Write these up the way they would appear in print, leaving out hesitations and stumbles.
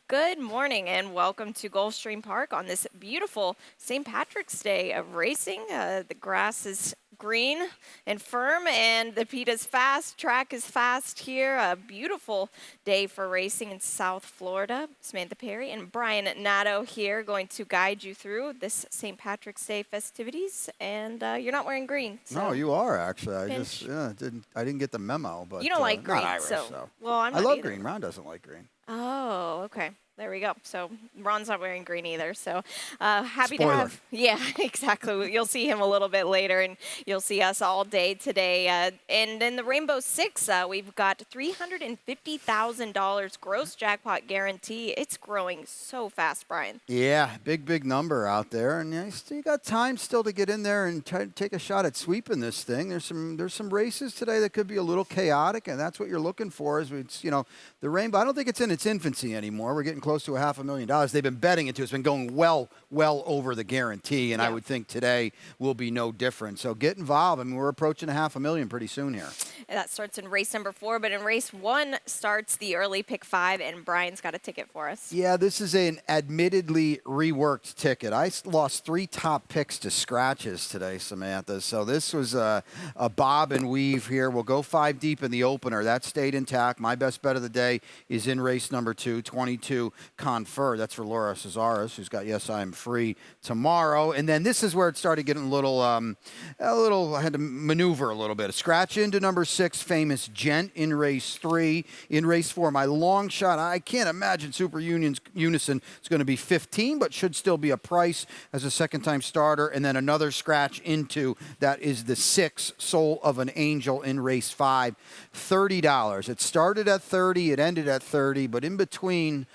Good morning and welcome to Gulfstream Park on this beautiful St. Patrick's Day of racing. The grass is green and firm and the PETA's fast. Track is fast here. A beautiful day for racing in South Florida. Samantha Perry and Brian Nato here going to guide you through this St. Patrick's Day festivities. And you're not wearing green. So no, you are actually. I didn't get the memo, but you don't like green, not Irish, so well, I'm I not love either. green. Ron doesn't like green. Oh, okay. There we go. So Ron's not wearing green either. So happy Spoiler. to have. Yeah, exactly. You'll see him a little bit later, and you'll see us all day today. And in the Rainbow Six, we've got $350,000 gross jackpot guarantee. It's growing so fast, Brian. Yeah, big number out there, and you got time still to get in there and try to take a shot at sweeping this thing. There's some races today that could be a little chaotic, and that's what you're looking for. The Rainbow. I don't think it's in its infancy anymore. We're getting close to $500,000. They've been betting into it. It's been going well over the guarantee, and I would think today will be no different. So get involved. I mean, we're approaching $500,000 pretty soon here. And that starts in race number 4, but in race 1 starts the early pick 5, and Brian's got a ticket for us. Yeah, this is an admittedly reworked ticket. I lost 3 top picks to scratches today, Samantha. So this was a bob and weave here. We'll go 5 deep in the opener. That stayed intact. My best bet of the day is in race number 2, 22 Confer. That's for Laura Cesares, who's got Yes, I Am Free tomorrow. And then this is where it started getting a little, I had to maneuver a little bit. A scratch into number 6, Famous Gent in race 3. In race 4, my long shot. I can't imagine Super Unison is going to be 15, but should still be a price as a second-time starter. And then another scratch into that is the 6, Soul of an Angel in race 5, $30. It started at 30, it ended at 30, but in between,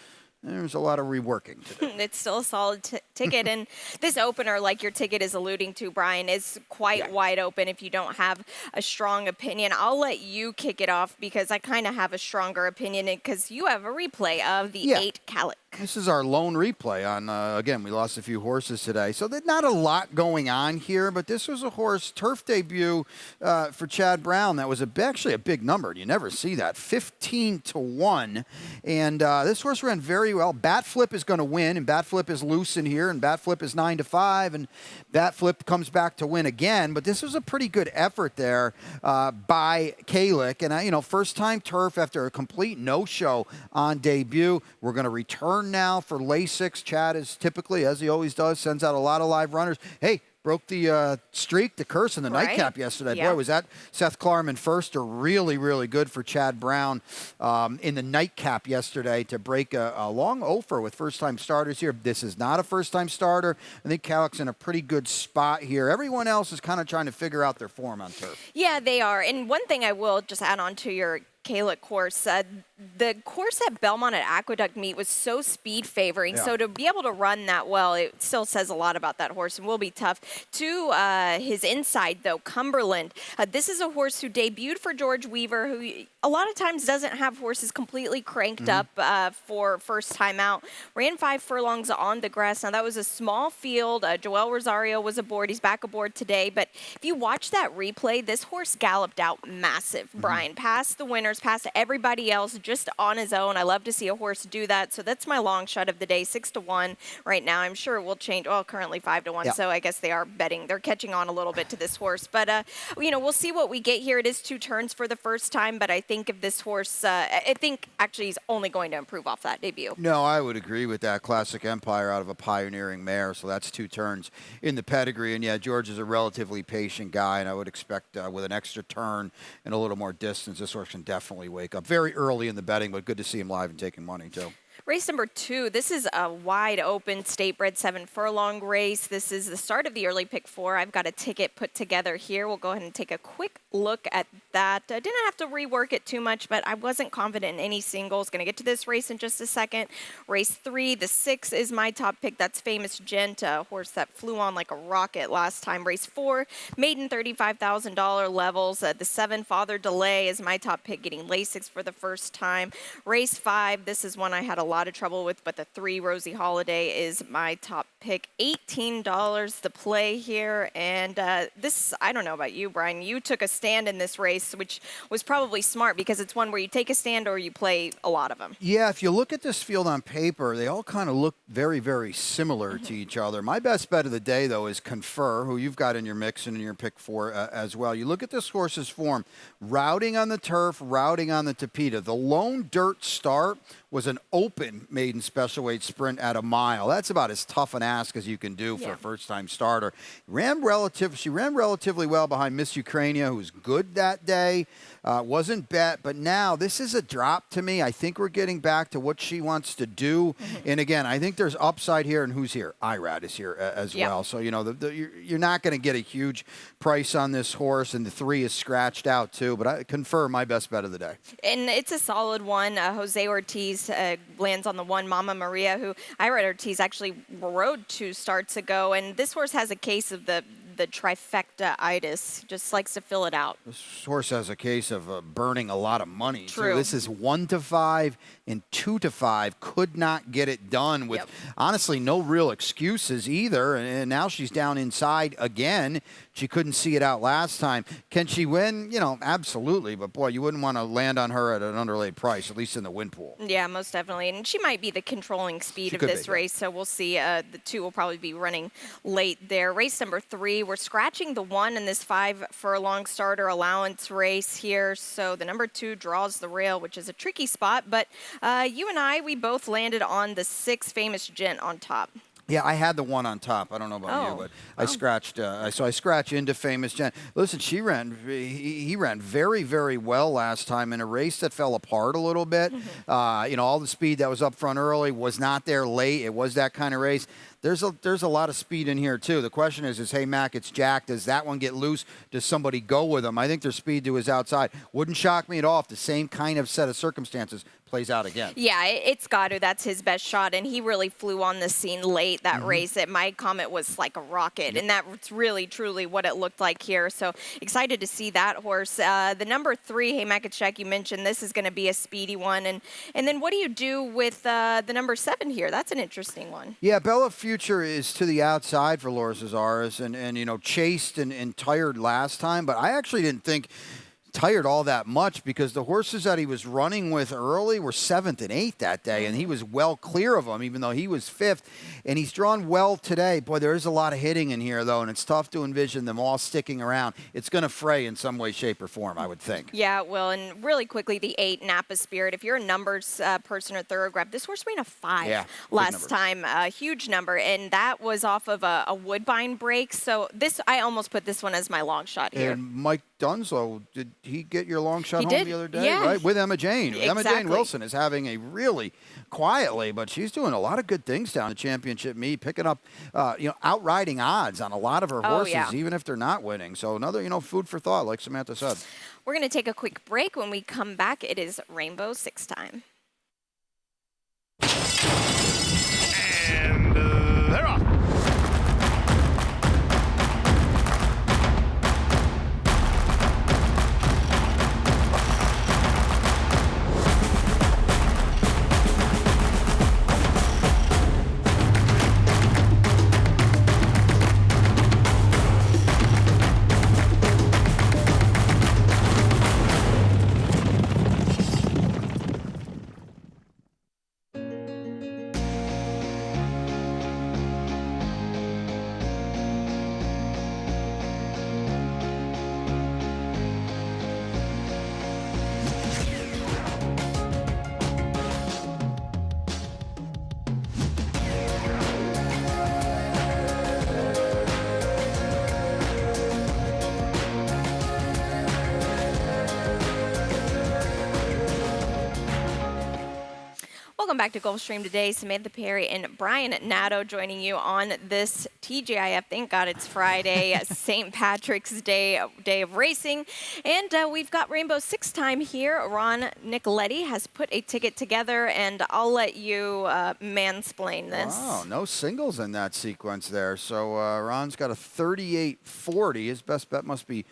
there's a lot of reworking to do. It's still a solid ticket. And this opener, like your ticket is alluding to, Brian, is quite wide open if you don't have a strong opinion. I'll let you kick it off because I kind of have a stronger opinion because you have a replay of the 8 Calic. This is our lone replay on, again, we lost a few horses today. So there's not a lot going on here, but this was a horse turf debut for Chad Brown. That was actually a big number. You never see that, 15-1. And this horse ran very well. Bat Flip is going to win, and Bat Flip is loose in here, and Bat Flip is 9-5, and Bat Flip comes back to win again. But this was a pretty good effort there by Kalick. And, first-time turf after a complete no-show on debut. We're going to return now for Lasix. Chad is typically, as he always does, sends out a lot of live runners. Hey, broke the streak, the curse in the nightcap yesterday. Boy, was that Seth Klarman first or really good for Chad Brown in the nightcap yesterday to break a long offer with first-time starters here. This is not a first-time starter. I think Calick's in a pretty good spot here. Everyone else is kind of trying to figure out their form on turf. Yeah, they are. And one thing I will just add on to your Kalick course, the course at Belmont at Aqueduct meet was so speed favoring. So to be able to run that well, it still says a lot about that horse and will be tough. To his inside, though, Cumberland. This is a horse who debuted for George Weaver, who a lot of times doesn't have horses completely cranked up for first time out. Ran 5 furlongs on the grass. Now, that was a small field. Joel Rosario was aboard. He's back aboard today. But if you watch that replay, this horse galloped out massive, Brian. Past the winners, past everybody else, just on his own. I love to see a horse do that. So that's my long shot of the day, 6-1 right now. I'm sure it will change. Well, currently 5-1. So I guess they are betting. They're catching on a little bit to this horse. But, we'll see what we get here. It is 2 turns for the first time. But I think if this horse, I think actually he's only going to improve off that debut. No, I would agree with that. Classic Empire out of a pioneering mare. So that's 2 turns in the pedigree. And, yeah, George is a relatively patient guy. And I would expect with an extra turn and a little more distance, this horse can definitely wake up. Very early in the betting, but good to see him live and taking money, too. Race number 2, this is a wide open state bred 7 furlong race. This is the start of the early pick 4. I've got a ticket put together here. We'll go ahead and take a quick look at that. I didn't have to rework it too much, but I wasn't confident in any singles. Going to get to this race in just a second. Race 3, the 6 is my top pick. That's Famous Gent, a horse that flew on like a rocket last time. Race 4, maiden $35,000 levels. The 7, Father Delay, is my top pick, getting Lasix for the first time. Race 5, this is one I had a lot of trouble with, but the 3, Rosie Holiday, is my top pick. $18 the play here, and this, I don't know about you, Brian, you took a stand in this race, which was probably smart because it's one where you take a stand or you play a lot of them. Yeah, if you look at this field on paper, they all kind of look very, very similar to each other. My best bet of the day, though, is Confer, who you've got in your mix and in your pick for as well. You look at this horse's form, routing on the turf, routing on the Tapeta. The lone dirt start was an open maiden special weight sprint at a mile. That's about as tough an ask as you can do for a first-time starter. She ran relatively well behind Miss Ukrainia, who was good that day. Wasn't bet, but now this is a drop to me. I think we're getting back to what she wants to do. And again, I think there's upside here. And who's here? Irad is here as well. So, you know, you're not going to get a huge price on this horse, and the 3 is scratched out too. But I Confer my best bet of the day. And it's a solid one. Jose Ortiz lands on the 1, Mama Maria, who Irad Ortiz actually rode 2 starts ago. And this horse has a case of the trifecta-itis, just likes to fill it out. This horse has a case of burning a lot of money. True. So this is 1 to 5 and 2 to 5. Could not get it done with, honestly, no real excuses either. And now she's down inside again. She couldn't see it out last time. Can she win? You know, absolutely. But, boy, you wouldn't want to land on her at an underlaid price, at least in the win pool. Yeah, most definitely. And she might be the controlling speed of this race, so we'll see. The 2 will probably be running late there. Race number 3, we're scratching the 1 in this 5 furlong starter allowance race here. So the number 2 draws the rail, which is a tricky spot. But you and I, we both landed on the 6, Famous Gent on top. Yeah, I had the 1 on top. I don't know about you, but I scratched. So I scratched into Famous Jen. Listen, he ran very, very well last time in a race that fell apart a little bit. You know, all the speed that was up front early was not there late. It was that kind of race. There's a lot of speed in here, too. The question is, hey, Mac, it's Jack. Does that one get loose? Does somebody go with him? I think their speed to his outside. Wouldn't shock me at all if the same kind of set of circumstances plays out again. Yeah, it's got to. That's his best shot, and he really flew on the scene late that race. My comment was like a rocket, and that's really, truly what it looked like here. So excited to see that horse. The number 3, Hey Mac, it's Jack, you mentioned this is going to be a speedy one. And then what do you do with the number 7 here? That's an interesting one. Yeah, Bella Future is to the outside for Laura Cesares, and you know, chased and tired last time, but I actually didn't think tired all that much because the horses that he was running with early were 7th and 8th that day, and he was well clear of them, even though he was 5th, and he's drawn well today. Boy, there is a lot of hitting in here, though, and it's tough to envision them all sticking around. It's going to fray in some way, shape, or form, I would think. Yeah, it will, and really quickly, the 8, Napa Spirit. If you're a numbers person or thoroughbred, this horse ran a 5 last time, a huge number, and that was off of a Woodbine break, so this, I almost put this one as my long shot here. And Mike Dunslow, did he get your long shot home the other day? Yeah. Right, with Emma Jane. Exactly. Emma Jane Wilson is having a really quietly, but she's doing a lot of good things down the championship meet, picking up, you know, outriding odds on a lot of her horses, even if they're not winning. So another, you know, food for thought, like Samantha said. We're going to take a quick break. When we come back, it is Rainbow 6 time. And they're off. Welcome back to Gulfstream today. Samantha Perry and Brian Nadeau joining you on this TGIF. Thank God it's Friday, St. Patrick's Day of racing. And we've got Rainbow 6 time here. Ron Nicoletti has put a ticket together, and I'll let you mansplain this. Wow, no singles in that sequence there. So Ron's got a 38.40. His best bet must be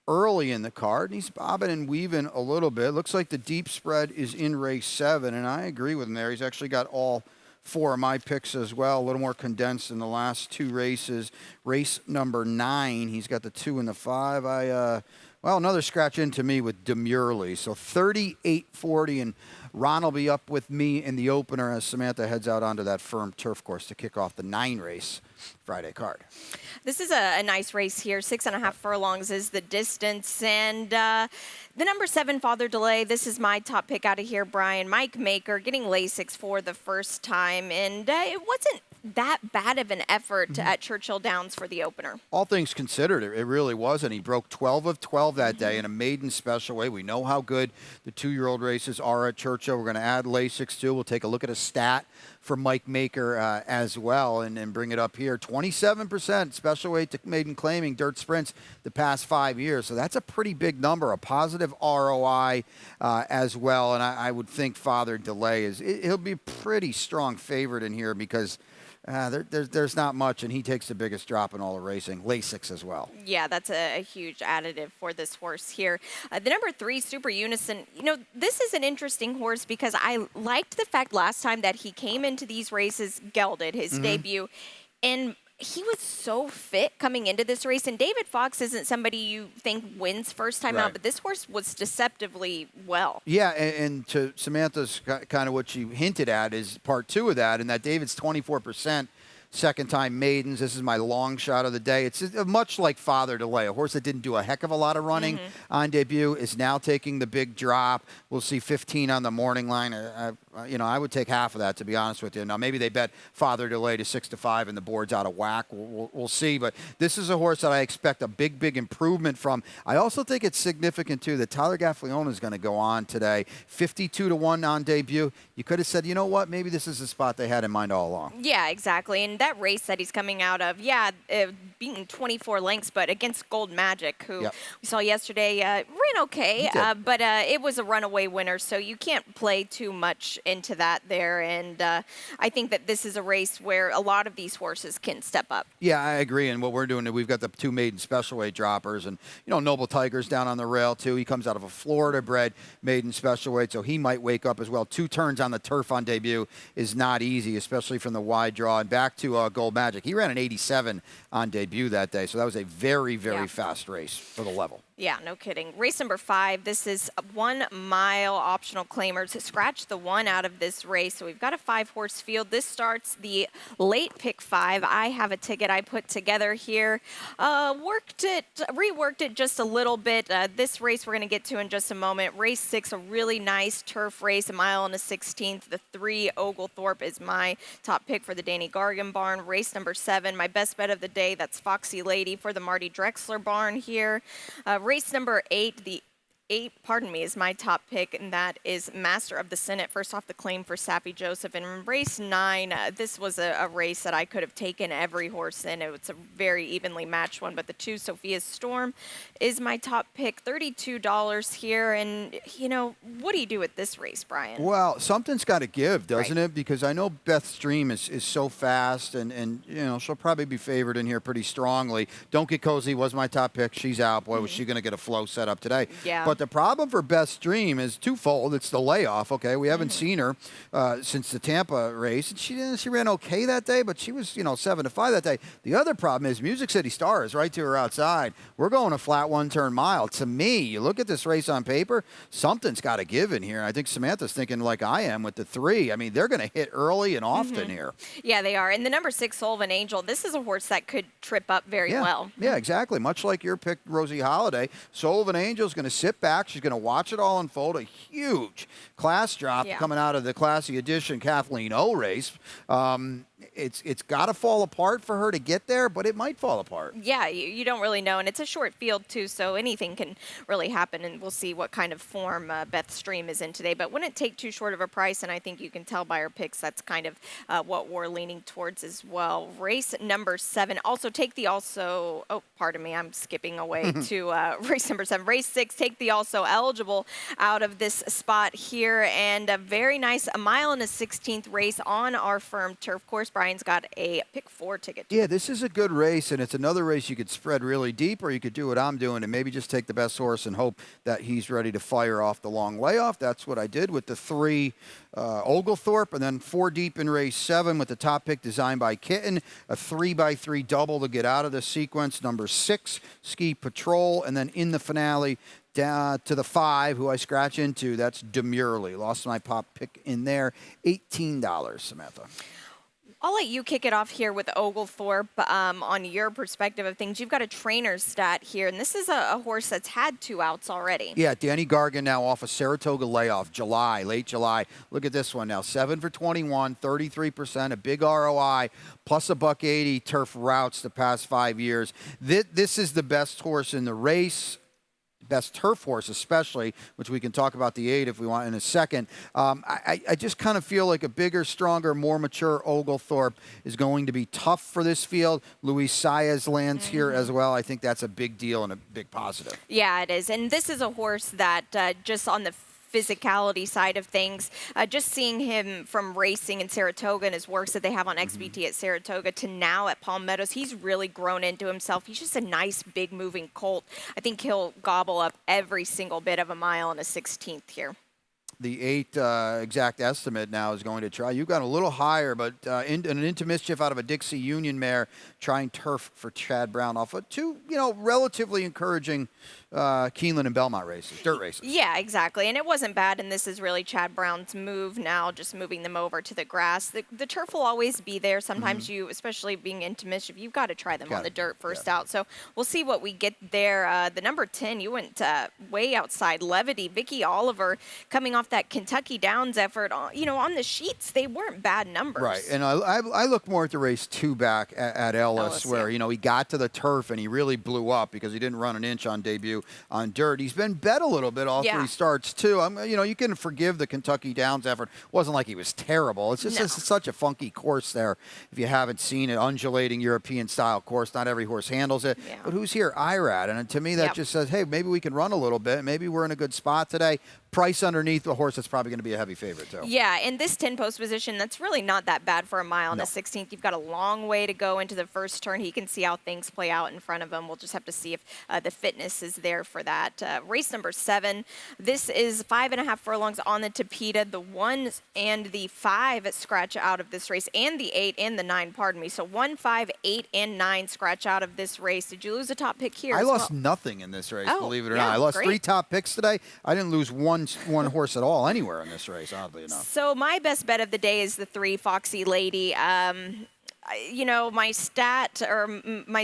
early in the card, and he's bobbing and weaving a little bit. Looks like the deep spread is in race 7, and I agree with him there. He's actually got all 4 of my picks as well, a little more condensed in the last 2 races. Race number 9, he's got the 2 and the 5. Well, another scratch into me with Demurely. So 38-40, and Ron will be up with me in the opener as Samantha heads out onto that firm turf course to kick off the 9 race Friday card. This is a nice race here. 6.5 furlongs is the distance. And the number 7, Father Delay, this is my top pick out of here, Brian. Mike Maker getting Lasix for the first time. And it wasn't that bad of an effort at Churchill Downs for the opener. All things considered, it really wasn't. He broke 12 of 12 that day in a maiden special way. We know how good the 2-year-old races are at Churchill. We're going to add Lasix too. We'll take a look at a stat for Mike Maker as well and bring it up here. 27% special weight to maiden claiming dirt sprints the past 5 years. So that's a pretty big number, a positive ROI as well. And I would think Father Delay he'll be a pretty strong favorite in here because there's not much, and he takes the biggest drop in all the racing. Lasix as well. Yeah, that's a huge additive for this horse here. The number 3, Super Unison. You know, this is an interesting horse because I liked the fact last time that he came into these races, gelded his debut, and he was so fit coming into this race. And David Fox isn't somebody you think wins first time out, but this horse was deceptively well. Yeah, and to Samantha's kind of what she hinted at is part 2 of that, and that David's 24% second-time maidens. This is my long shot of the day. It's much like Father Delay, a horse that didn't do a heck of a lot of running on debut, is now taking the big drop. We'll see 15 on the morning line. I would take half of that, to be honest with you. Now, maybe they bet Father Delay to 6-5 and the board's out of whack. We'll see. But this is a horse that I expect a big improvement from. I also think it's significant, too, that Tyler Gaffalione is going to go on today. 52-1 on debut. You could have said, you know what, maybe this is the spot they had in mind all along. Yeah, exactly. And that race that he's coming out of, beating 24 lengths, but against Gold Magic, who we saw yesterday, ran okay, but it was a runaway winner, so you can't play too much into that there. And I think that this is a race where a lot of these horses can step up. Yeah, I agree. And what we're doing, we've got the 2 maiden special weight droppers, and Noble Tiger's down on the rail too. He comes out of a Florida-bred maiden special weight, so he might wake up as well. 2 turns on the turf on debut is not easy, especially from the wide draw. And back to Gold Magic, he ran an 87 on debut that day, so that was a very fast race for the level. Yeah, no kidding. Race number 5, this is 1 mile optional claimers. Scratch the 1 out of this race. So we've got a 5-horse field. This starts the late pick 5. I have a ticket I put together here. Reworked it just a little bit. This race we're going to get to in just a moment. Race 6, a really nice turf race, 1 mile and a 16th. The 3, Oglethorpe, is my top pick for the Danny Gargan barn. Race number 7, my best bet of the day. That's Foxy Lady for the Marty Drexler barn here. Race number 8, the 8, is my top pick, and that is Master of the Senate. First off, the claim for Sappy Joseph. And race 9, this was a race that I could have taken every horse in. It's a very evenly matched one, but the 2, Sophia's Storm, is my top pick. $32 here. And, what do you do with this race, Brian? Well, something's got to give, doesn't it? Because I know Beth Stream is so fast, and she'll probably be favored in here pretty strongly. Don't Get Cozy was my top pick. She's out. Boy, was she going to get a flow set up today. Yeah. But the problem for Beth Stream is twofold. It's the layoff. Okay, we haven't seen her since the Tampa race. And she ran okay that day, but she was 7-5 that day. The other problem is Music City Star is right to her outside. We're going a flat 1-turn mile. To me, you look at this race on paper, something's got to give in here. I think Samantha's thinking like I am with the 3. I mean, they're going to hit early and often here. Yeah, they are. And the number 6, Sullivan Angel, this is a horse that could trip up very well. Yeah, exactly. Much like your pick, Rosie Holiday, Sullivan Angel's going to sit back. She's going to watch it all unfold. A huge class drop coming out of the Classy Edition Kathleen O race. It's got to fall apart for her to get there, but it might fall apart. Yeah, you don't really know, and it's a short field too, so anything can really happen, and we'll see what kind of form Beth Stream is in today. But wouldn't take too short of a price, and I think you can tell by our picks that's kind of what we're leaning towards as well. Race number 7, I'm skipping away to race number 7. Race 6, take the also eligible out of this spot here, and a very nice 1 mile and a 16th race on our firm turf course. Brian, Brian's got a pick 4 ticket. Yeah, this is a good race, and it's another race you could spread really deep, or you could do what I'm doing and maybe just take the best horse and hope that he's ready to fire off the long layoff. That's what I did with the 3 Oglethorpe, and then 4 deep in race 7 with the top pick Designed by Kitten, a 3x3 double to get out of the sequence, number 6 Ski Patrol, and then in the finale down to the 5, who I scratch into. That's Demurely. Lost my pop pick in there, $18, Samantha. I'll let you kick it off here with Oglethorpe on your perspective of things. You've got a trainer's stat here, and this is a horse that's had 2 outs already. Yeah, Danny Gargan now off a Saratoga layoff, late July. Look at this one now, 7 for 21, 33%, a big ROI, plus a $180 turf routes the past 5 years. This is the best horse in the race. Best turf horse especially, which we can talk about the 8 if we want in a second. I just kind of feel like a bigger, stronger, more mature Oglethorpe is going to be tough for this field. Luis Saez lands here as well. I think that's a big deal and a big positive. Yeah, it is. And this is a horse that just on the physicality side of things, just seeing him from racing in Saratoga and his works that they have on XBT at Saratoga to now at Palm Meadows, he's really grown into himself. He's just a nice, big moving colt. I think he'll gobble up every single bit of a mile in a 16th here. The 8 exact estimate now is going to try. You got a little higher, but an into mischief out of a Dixie Union mare trying turf for Chad Brown off of 2, relatively encouraging Keeneland and Belmont races, dirt races. Yeah, exactly. And it wasn't bad, and this is really Chad Brown's move now, just moving them over to the grass. The turf will always be there. Sometimes you, especially being into mischief, you've got to try them on the dirt first out. So we'll see what we get there. The number 10, you went way outside. Levity, Vicky Oliver coming off that Kentucky Downs effort. On the sheets, they weren't bad numbers. Right, and I look more at the race 2 back at Ellis where, he got to the turf and he really blew up because he didn't run an inch on debut on dirt. He's been bet a little bit all 3 starts too. You can forgive the Kentucky Downs effort. It wasn't like he was terrible. It's just it's such a funky course there. If you haven't seen it, undulating European style course. Not every horse handles it. Yeah. But who's here? Irad. And to me, that just says, hey, maybe we can run a little bit. Maybe we're in a good spot today. Price underneath the horse that's probably going to be a heavy favorite too. Yeah, in this 10-post position, that's really not that bad for a mile in the 16th. You've got a long way to go into the first turn. He can see how things play out in front of him. We'll just have to see if the fitness is there for that. Race number 7. This is 5.5 furlongs on the Tapeta. The 1 and the 5 scratch out of this race, and the 8 and the 9, pardon me. So 1, 5, 8, and 9 scratch out of this race. Did you lose a top pick here? I lost nothing in this race, believe it or not. I lost 3 top picks today. I didn't lose one horse at all anywhere in this race, oddly enough. So my best bet of the day is the 3 Foxy Lady. My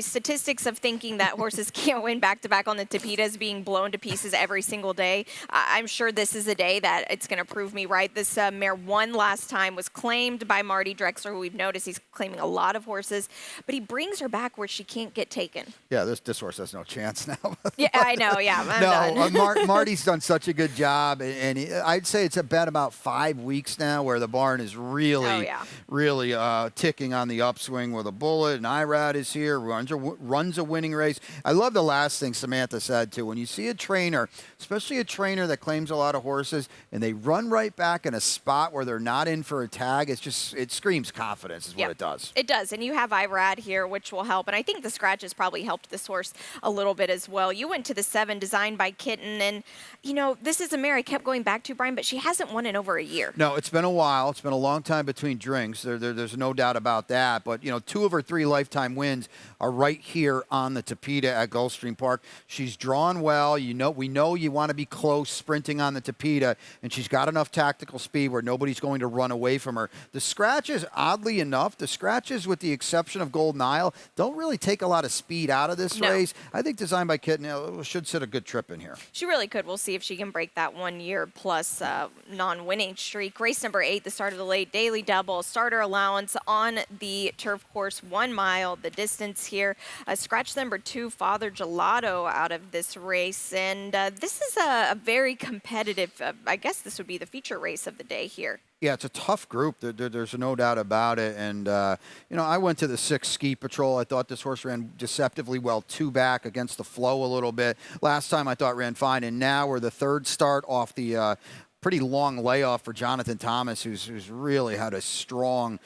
statistics of thinking that horses can't win back-to-back on the Tapeta is being blown to pieces every single day. I'm sure this is a day that it's going to prove me right. This mare won last time, was claimed by Marty Drexler, who we've noticed he's claiming a lot of horses, but he brings her back where she can't get taken. Yeah, this horse has no chance now. Yeah, I know, yeah, I'm done. Marty's done such a good job, and I'd say it's about 5 weeks now where the barn is really ticking on the upswing with a bullet, and Irad is here, runs a winning race. I love the last thing Samantha said, too. When you see a trainer, especially a trainer that claims a lot of horses, and they run right back in a spot where they're not in for a tag, it screams confidence is what it does. It does, and you have Irad here, which will help, and I think the scratches probably helped this horse a little bit as well. You went to the 7, Designed by Kitten, and, this is a mare I kept going back to, Brian, but she hasn't won in over a year. No, it's been a while. It's been a long time between drinks. There's no doubt about that, but, 2 of her 3 lifetime wins are right here on the Tapeta at Gulfstream Park. She's drawn well. We know you want to be close sprinting on the Tapeta, and she's got enough tactical speed where nobody's going to run away from her. The scratches, oddly enough, with the exception of Golden Isle, don't really take a lot of speed out of this race. I think Designed by Kitten should sit a good trip in here. She really could. We'll see if she can break that 1 year plus non-winning streak. Race number 8, the start of the late daily double. Starter allowance on the turf course, 1 mile. The distance here. Scratch number 2, Father Gelato out of this race. And this is a very competitive, I guess this would be the feature race of the day here. Yeah, it's a tough group. There's no doubt about it. And, I went to the 6 Ski Patrol. I thought this horse ran deceptively well 2 back against the flow a little bit. Last time I thought ran fine. And now we're the 3rd start off the pretty long layoff for Jonathan Thomas, who's really had a strong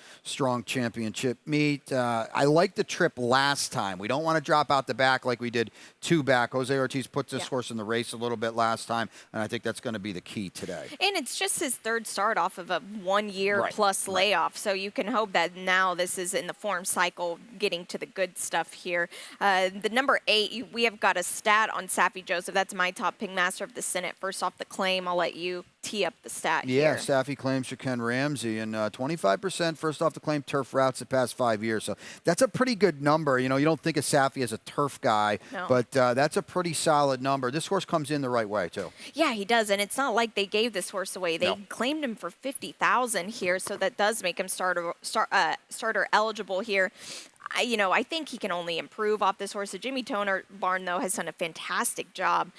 championship meet. I liked the trip last time. We don't want to drop out the back like we did 2 back. Jose Ortiz put this horse in the race a little bit last time, and I think that's going to be the key today. And it's just his 3rd start off of a 1-year plus layoff, so you can hope that now this is in the form cycle, getting to the good stuff here. The number 8, we have got a stat on Saffie Joseph. That's my top Pingmaster of the Senate. First off the claim, I'll let you tee up the stat here. Yeah, Saffie claims for Ken Ramsey, and 25% first off the claim turf routes the past 5 years. So that's a pretty good number. You know, you don't think of Saffie as a turf guy, but that's a pretty solid number. This horse comes in the right way, too. Yeah, he does, and it's not like they gave this horse away. They claimed him for $50,000 here, so that does make him starter eligible here. I think he can only improve off this horse. The Jimmy Toner barn, though, has done a fantastic job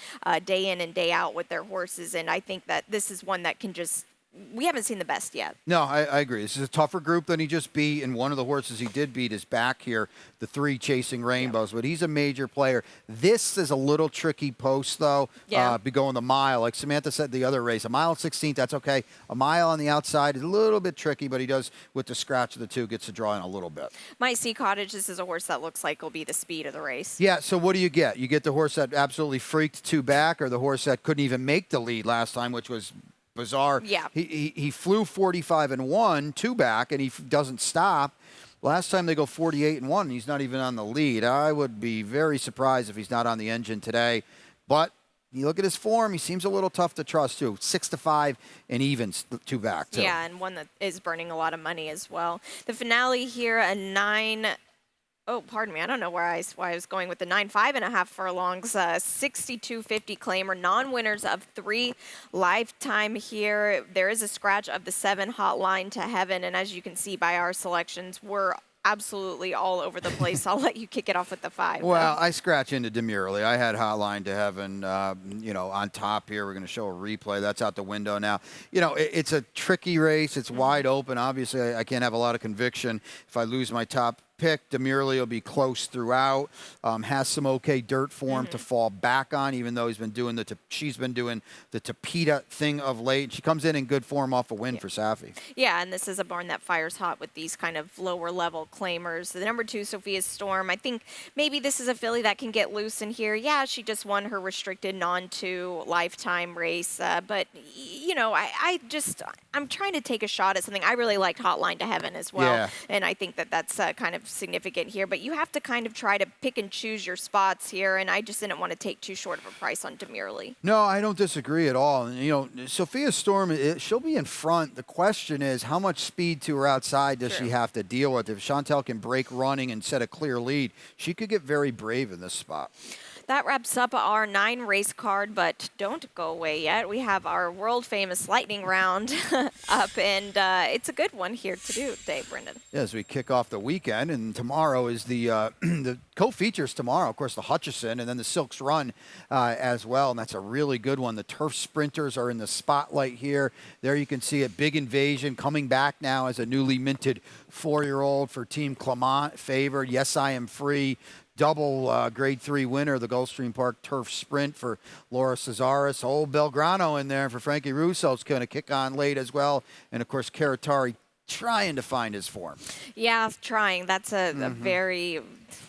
day in and day out with their horses, and I think that this is one that can just – we haven't seen the best yet. No, I agree. This is a tougher group than he just beat, and one of the horses he did beat is back here, the 3 Chasing Rainbows, but he's a major player. This is a little tricky post, though, be going the mile. Like Samantha said the other race, a mile and 16th, that's okay. A mile on the outside is a little bit tricky, but he does, with the scratch of the 2, gets to draw in a little bit. My Sea Cottage, this is a horse that looks like will be the speed of the race. Yeah, so what do you get? You get the horse that absolutely freaked 2 back, or the horse that couldn't even make the lead last time, which was bizarre. Yeah. He flew 45-1, 2 back, and he doesn't stop. Last time they go 48-1, and he's not even on the lead. I would be very surprised if he's not on the engine today. But you look at his form, he seems a little tough to trust, too. 6-5 and even 2 back, too. Yeah, and one that is burning a lot of money as well. The finale here, a 9... Oh, pardon me. I don't know why I was going with the 9.5 furlongs. 62.50 claimer. Non-winners of 3 lifetime here. There is a scratch of the 7 Hotline to Heaven, and as you can see by our selections, we're absolutely all over the place. I'll let you kick it off with the 5. Well, I scratch into Demurely. I had Hotline to Heaven, on top here. We're going to show a replay. That's out the window now. It's a tricky race. It's wide open. Obviously, I can't have a lot of conviction if I lose my top pick. Demurely will be close throughout. Has some okay dirt form to fall back on, even though she's been doing the Tapeta thing of late. She comes in good form off a win for Saffie. Yeah, and this is a barn that fires hot with these kind of lower level claimers. The number 2, Sophia Storm. I think maybe this is a filly that can get loose in here. Yeah, she just won her restricted non-2 lifetime race, but I'm trying to take a shot at something. I really liked Hotline to Heaven as well, and I think that that's kind of significant here, but you have to kind of try to pick and choose your spots here, and I just didn't want to take too short of a price on Demurely. No, I don't disagree at all. And, Sophia Storm, she'll be in front. The question is, how much speed to her outside does she have to deal with? If Chantel can break running and set a clear lead, she could get very brave in this spot. That wraps up our 9 race card, but don't go away yet. We have our world famous lightning round up, and it's a good one here to do today, Brendan. Yeah, as we kick off the weekend, and tomorrow is the the co-features tomorrow, of course, the Hutchison, and then the Silks Run as well, and that's a really good one. The Turf Sprinters are in the spotlight here. There you can see it, Big Invasion coming back now as a newly minted 4-year-old for Team Clement, favored. Yes, I Am Free. Double Grade 3 winner, the Gulfstream Park Turf Sprint for Laura Cesaris. Old Belgrano in there for Frankie Russo. It's going to kick on late as well. And, of course, Caratari trying to find his form. Yeah, trying. That's a very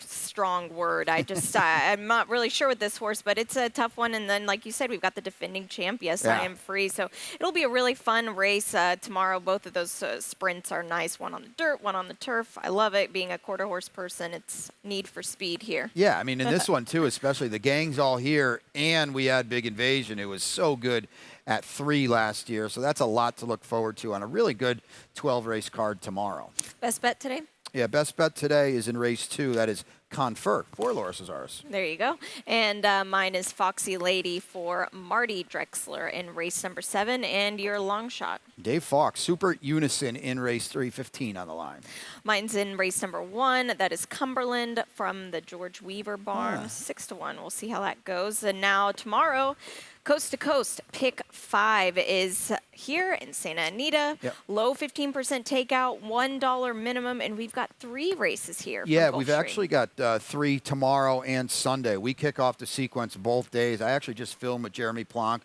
strong word. I'm not really sure with this horse, but it's a tough one. And then, like you said, we've got the defending champ. Yes, I Am Free. So it'll be a really fun race tomorrow. Both of those sprints are nice. One on the dirt, one on the turf. I love it. Being a quarter horse person, it's need for speed here. Yeah, I mean, in this one, too, especially the gang's all here, and we had Big Invasion. It was so good at 3 last year. So that's a lot to look forward to on a really good 12-race card tomorrow. Best bet today? Yeah, best bet today is in race 2. That is Confer for Laura Cesaris. There you go. And mine is Foxy Lady for Marty Drexler in race number 7, and your long shot. Dave Fox, Super Unison in race 3, 15 on the line. Mine's in race number 1. That is Cumberland from the George Weaver barn, 6-1. We'll see how that goes. And now tomorrow, Coast to Coast, pick 5 is here in Santa Anita. Low 15% takeout, $1 minimum, and we've got 3 races here. Yeah, we've actually got 3 tomorrow and Sunday. We kick off the sequence both days. I actually just filmed with Jeremy Plonk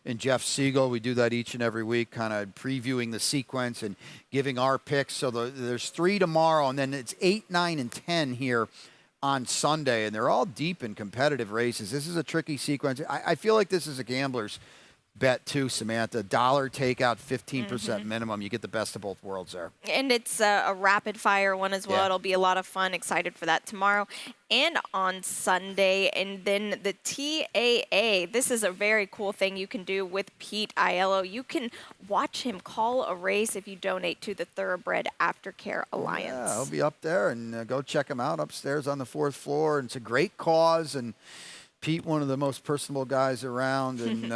and Jeff Siegel. We do that each and every week, kind of previewing the sequence and giving our picks. So there's 3 tomorrow, and then it's 8, 9, and 10 here on Sunday, and they're all deep in competitive races. This is a tricky sequence. I feel like this is a gambler's bet too, Samantha. $1 takeout, 15% minimum. You get the best of both worlds there. And it's a rapid fire one as well. Yeah. It'll be a lot of fun. Excited for that tomorrow and on Sunday. And then the TAA. This is a very cool thing you can do with Pete Aiello. You can watch him call a race if you donate to the Thoroughbred Aftercare Alliance. Yeah, I'll be up there, and go check him out upstairs on the 4th floor. And it's a great cause, and Pete, one of the most personable guys around, and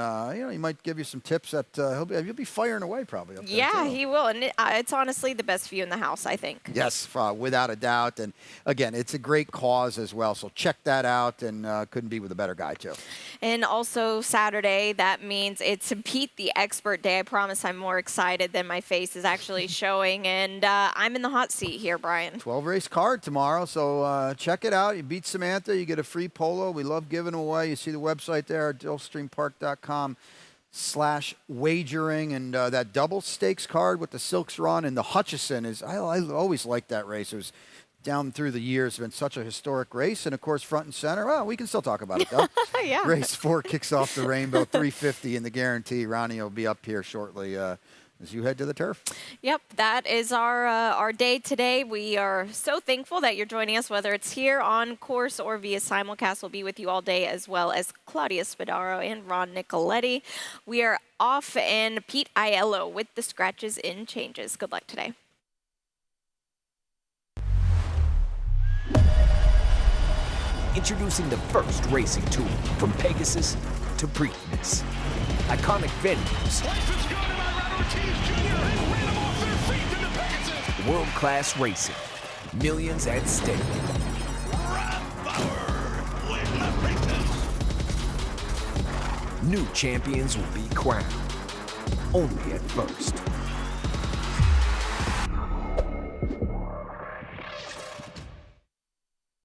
he might give you some tips that you'll be firing away probably up there. Yeah, too. he will, and it's honestly the best view in the house, I think. Yes, without a doubt, and again, it's a great cause as well. So check that out, and couldn't be with a better guy too. And also Saturday, that means it's Pete the Expert Day. I promise I'm more excited than my face is actually showing, and I'm in the hot seat here, Brian. 12 race card tomorrow, so check it out. You beat Samantha, you get a free polo. We love giving away. You see the website there at gulfstreampark.com/wagering, and that double stakes card with the Silks Run and the Hutchison I always liked that race. It was down through the years been such a historic race, and of course front and center. Well, we can still talk about it though. Yeah. Race 4 kicks off the rainbow, 350 in the guarantee. Ronnie will be up here shortly as you head to the turf. Yep, that is our day today. We are so thankful that you're joining us, whether it's here on course or via simulcast. We'll be with you all day, as well as Claudia Spadaro and Ron Nicoletti. We are off, and Pete Aiello with the scratches in changes. Good luck today. Introducing the first racing tool from Pegasus to Preakness. Iconic venues. World-class racing. Millions at stake. New champions will be crowned. Only at first.